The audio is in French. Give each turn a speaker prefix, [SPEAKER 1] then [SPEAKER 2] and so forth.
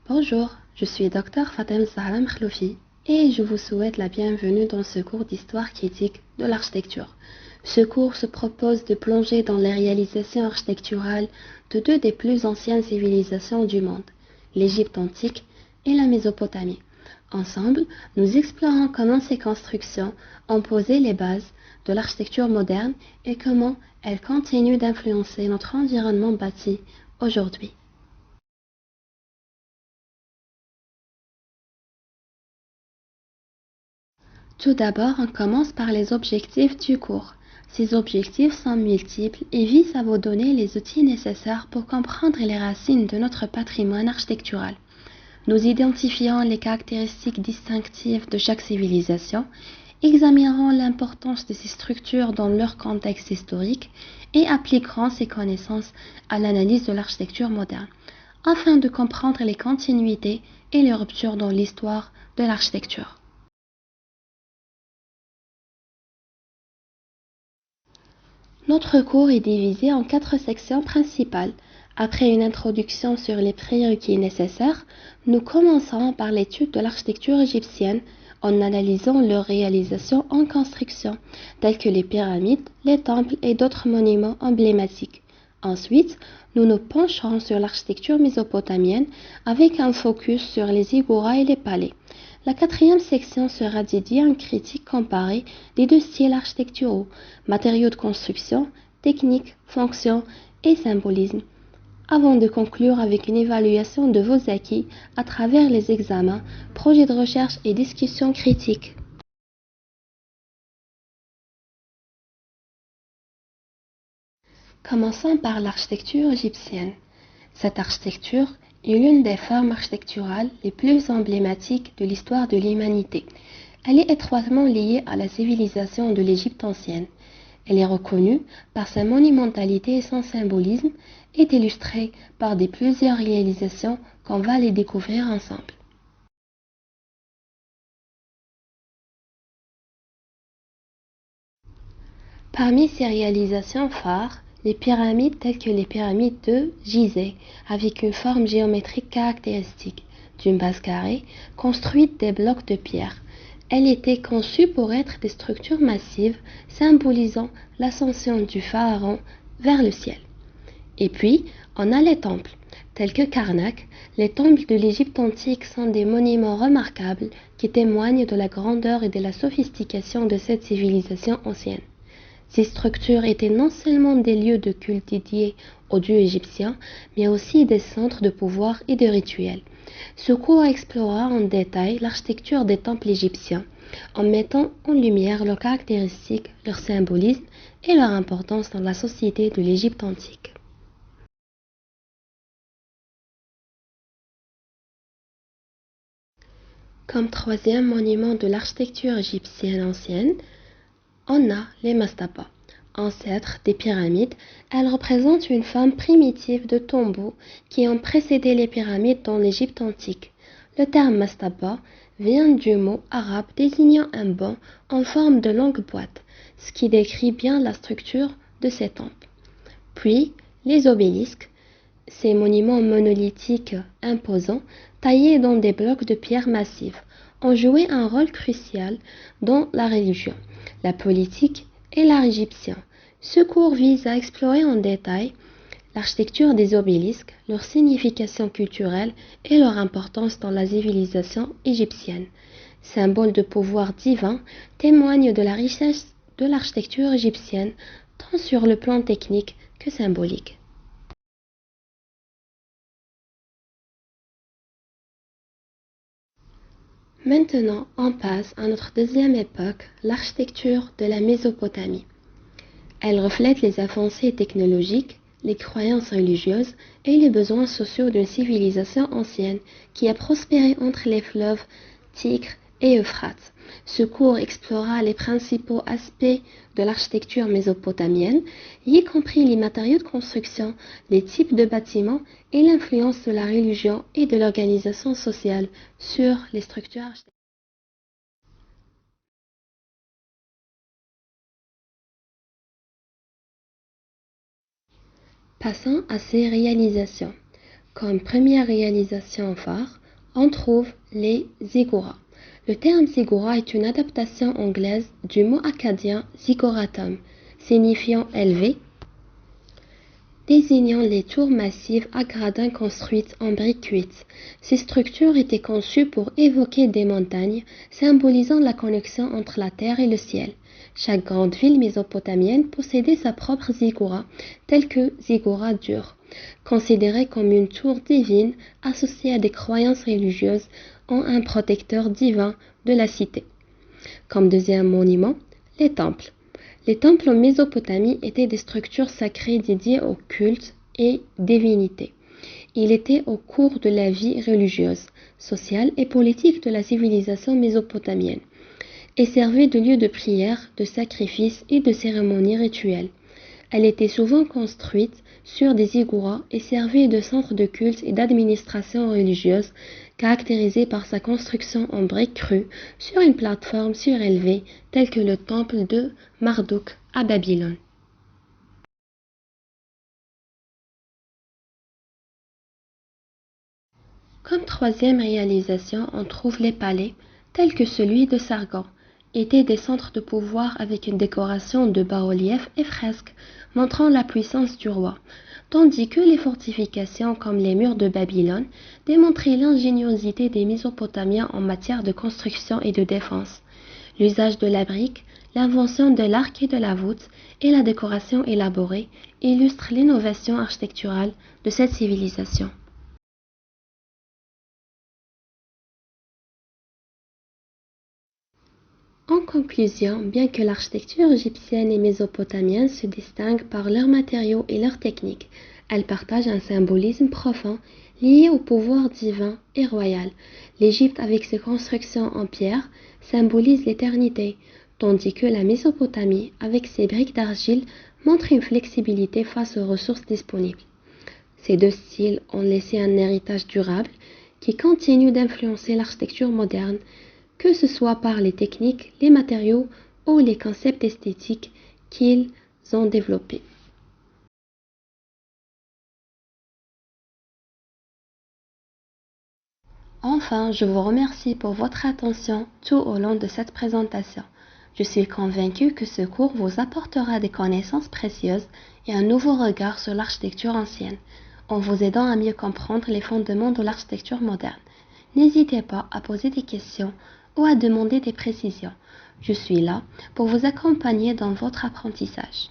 [SPEAKER 1] Bonjour, je suis Dr Fatem Zahra Mkhloufi et je vous souhaite la bienvenue dans ce cours d'histoire critique de l'architecture. Ce cours se propose de plonger dans les réalisations architecturales de deux des plus anciennes civilisations du monde, l'Égypte antique et la Mésopotamie. Ensemble, nous explorons comment ces constructions ont posé les bases de l'architecture moderne et comment elles continuent d'influencer notre environnement bâti aujourd'hui. Tout d'abord, on commence par les objectifs du cours. Ces objectifs sont multiples et visent à vous donner les outils nécessaires pour comprendre les racines de notre patrimoine architectural. Nous identifierons les caractéristiques distinctives de chaque civilisation, examinerons l'importance de ces structures dans leur contexte historique et appliquerons ces connaissances à l'analyse de l'architecture moderne, afin de comprendre les continuités et les ruptures dans l'histoire de l'architecture. Notre cours est divisé en 4 sections principales. Après une introduction sur les prérequis nécessaires, nous commencerons par l'étude de l'architecture égyptienne en analysant leurs réalisations en construction, telles que les pyramides, les temples et d'autres monuments emblématiques. Ensuite, nous nous pencherons sur l'architecture mésopotamienne avec un focus sur les ziggourats et les palais. La quatrième section sera dédiée à une critique comparée des deux styles architecturaux, matériaux de construction, techniques, fonctions et symbolisme, avant de conclure avec une évaluation de vos acquis à travers les examens, projets de recherche et discussions critiques. Commençons par l'architecture égyptienne. Cette architecture est l'une des formes architecturales les plus emblématiques de l'histoire de l'humanité. Elle est étroitement liée à la civilisation de l'Égypte ancienne. Elle est reconnue par sa monumentalité et son symbolisme et est illustrée par plusieurs réalisations qu'on va les découvrir ensemble. Parmi ces réalisations phares, les pyramides telles que les pyramides de Gizeh, avec une forme géométrique caractéristique, d'une base carrée, construite des blocs de pierre. Elles étaient conçues pour être des structures massives symbolisant l'ascension du pharaon vers le ciel. Et puis, on a les temples, tels que Karnak. Les temples de l'Égypte antique sont des monuments remarquables qui témoignent de la grandeur et de la sophistication de cette civilisation ancienne. Ces structures étaient non seulement des lieux de culte dédiés aux dieux égyptiens, mais aussi des centres de pouvoir et de rituels. Ce cours explorera en détail l'architecture des temples égyptiens, en mettant en lumière leurs caractéristiques, leur symbolisme et leur importance dans la société de l'Égypte antique. Comme troisième monument de l'architecture égyptienne ancienne, on a les mastabas. Ancêtres des pyramides, elles représentent une forme primitive de tombeaux qui ont précédé les pyramides dans l'Égypte antique. Le terme mastaba vient du mot arabe désignant un banc en forme de longue boîte, ce qui décrit bien la structure de ces temples. Puis, les obélisques, ces monuments monolithiques imposants, taillés dans des blocs de pierre massives, ont joué un rôle crucial dans la religion, la politique et l'art égyptien. Ce cours vise à explorer en détail l'architecture des obélisques, leur signification culturelle et leur importance dans la civilisation égyptienne. Symbole de pouvoir divin, témoigne de la richesse de l'architecture égyptienne, tant sur le plan technique que symbolique. Maintenant, on passe à notre deuxième époque, l'architecture de la Mésopotamie. Elle reflète les avancées technologiques, les croyances religieuses et les besoins sociaux d'une civilisation ancienne qui a prospéré entre les fleuves Tigre et Euphrate. Ce cours explorera les principaux aspects de l'architecture mésopotamienne, y compris les matériaux de construction, les types de bâtiments et l'influence de la religion et de l'organisation sociale sur les structures architecturales. Passons à ses réalisations. Comme première réalisation phare, On trouve les ziggourats. Le terme ziggoura est une adaptation anglaise du mot acadien ziggoratum, signifiant élevé, désignant les tours massives à gradins construites en briques cuites. Ces structures étaient conçues pour évoquer des montagnes, symbolisant la connexion entre la terre et le ciel. Chaque grande ville mésopotamienne possédait sa propre ziggoura, telle que Ziggoura Dur, considérée comme une tour divine associée à des croyances religieuses en un protecteur divin de la cité. Comme deuxième monument, les temples. Les temples en Mésopotamie étaient des structures sacrées dédiées au culte et divinités. Il était au cours de la vie religieuse, sociale et politique de la civilisation mésopotamienne et servait de lieu de prière, de sacrifice et de cérémonies rituelles. Elle était souvent construite sur des ziggourats et servait de centre de culte et d'administration religieuse, caractérisée par sa construction en briques crues sur une plateforme surélevée telle que le temple de Marduk à Babylone. Comme troisième réalisation, on trouve les palais, tels que celui de Sargon, étaient des centres de pouvoir avec une décoration de bas-reliefs et fresques montrant la puissance du roi, tandis que les fortifications comme les murs de Babylone démontraient l'ingéniosité des Mésopotamiens en matière de construction et de défense. L'usage de la brique, l'invention de l'arc et de la voûte et la décoration élaborée illustrent l'innovation architecturale de cette civilisation. En conclusion, bien que l'architecture égyptienne et mésopotamienne se distinguent par leurs matériaux et leurs techniques, elles partagent un symbolisme profond lié au pouvoir divin et royal. L'Égypte, avec ses constructions en pierre, symbolise l'éternité, tandis que la Mésopotamie, avec ses briques d'argile, montre une flexibilité face aux ressources disponibles. Ces deux styles ont laissé un héritage durable qui continue d'influencer l'architecture moderne, que ce soit par les techniques, les matériaux ou les concepts esthétiques qu'ils ont développés. Enfin, je vous remercie pour votre attention tout au long de cette présentation. Je suis convaincue que ce cours vous apportera des connaissances précieuses et un nouveau regard sur l'architecture ancienne, en vous aidant à mieux comprendre les fondements de l'architecture moderne. N'hésitez pas à poser des questions ou à demander des précisions. Je suis là pour vous accompagner dans votre apprentissage.